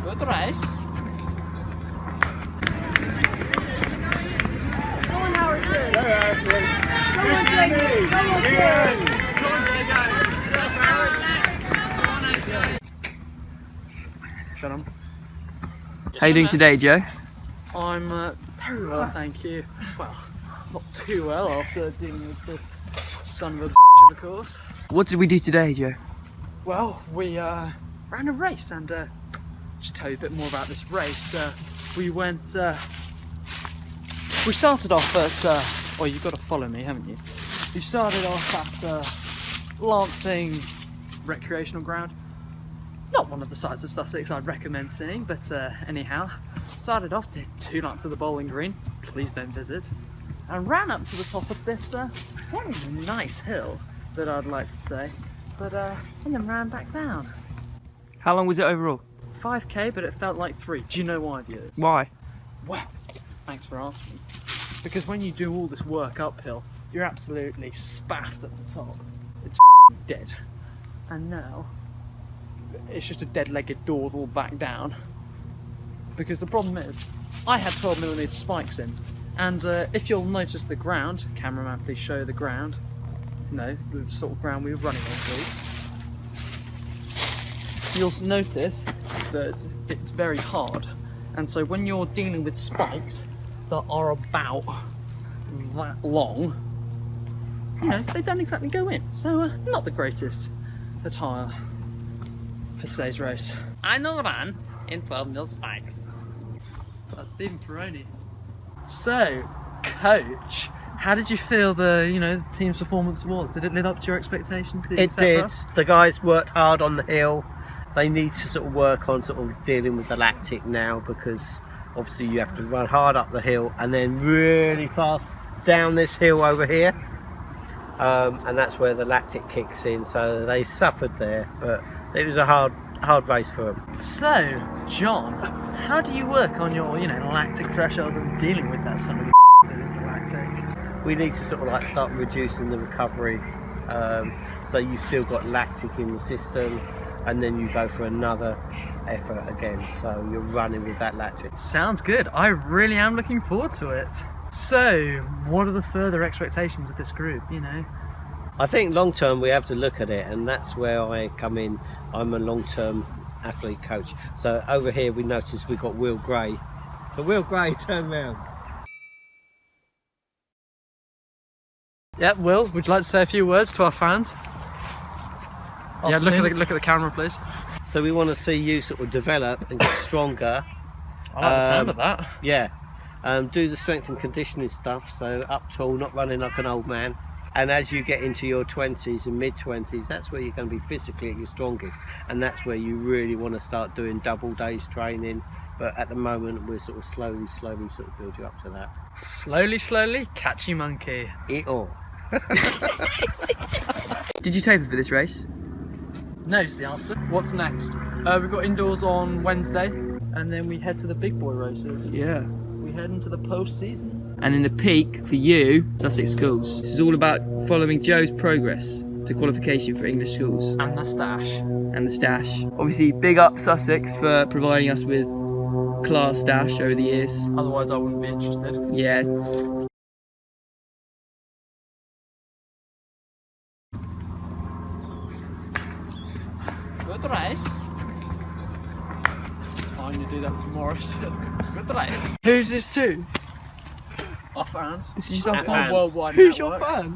Good race. Come on, Harrison. Go, Ashley. Come on, Jamie. Come on, James. Shut up. How you doing today, Joe? I'm very well, thank you. Well, not too well after dealing with this son of a bitch, of course. What did we do today, Joe? Well, we ran a race, and just tell you a bit more about this race. We started off at, well, you've got to follow me, haven't you? We started off at Lancing Recreational Ground. Not one of the sides of Sussex I'd recommend seeing, but anyhow, started off to 2 laps of the Bowling Green, please don't visit, and ran up to the top of this very nice hill that I'd like to say, but and then ran back down. How long was it overall? 5k, but it felt like 3. Do you know why, viewers? Why? Well, thanks for asking. Because when you do all this work uphill, you're absolutely spaffed at the top. It's dead. And now, it's just a dead-legged dawdle back down. Because the problem is, I had 12mm spikes in, and if you'll notice the ground, cameraman please show the ground, no, the sort of ground we were running on please, you'll notice that it's very hard, and so when you're dealing with spikes that are about that long, you know, they don't exactly go in, so not the greatest attire for today's race. I know ran in 12mm spikes. That's Stephen Peroni. So, coach, how did you feel the team's performance was? Did it live up to your expectations? It did. The guys worked hard on the hill. They need to sort of work on sort of dealing with the lactic now, because obviously you have to run hard up the hill and then really fast down this hill over here. And that's where the lactic kicks in. So they suffered there, but it was a hard race for them. So, John, how do you work on your, lactic thresholds and dealing with that son of a that is the lactic? We need to sort of like start reducing the recovery, so you still got lactic in the system, and then you go for another effort again, so you're running with that lactic. Sounds good. I really am looking forward to it. So, what are the further expectations of this group, I think long term we have to look at it, and that's where I come in. I'm a long term athlete coach. So over here we notice we've got Will Gray. So Will Gray, turn round. Yeah, Will, would you like to say a few words to our fans? Yeah, look at the camera, please. So we want to see you sort of develop and get stronger. I like the sound of that. Yeah. Do the strength and conditioning stuff, so up tall, not running like an old man. And as you get into your 20s and mid-20s, that's where you're going to be physically at your strongest. And that's where you really want to start doing double days training. But at the moment, we're sort of slowly sort of build you up to that. Slowly, catchy monkey. Eat all. Did you taper for this race? No is the answer. What's next? We've got indoors on Wednesday, and then we head to the big boy races. Yeah. We head into the post-season. And in the peak for you, Sussex Schools. This is all about following Joe's progress to qualification for English schools. And the stash. And the stash. Obviously, big up Sussex for providing us with class stash over the years. Otherwise I wouldn't be interested. Yeah. Good race. I'm going to do that tomorrow. Good race. Who's this to? Our fans. This is just our Fans. fan. Worldwide Who's network. your fan?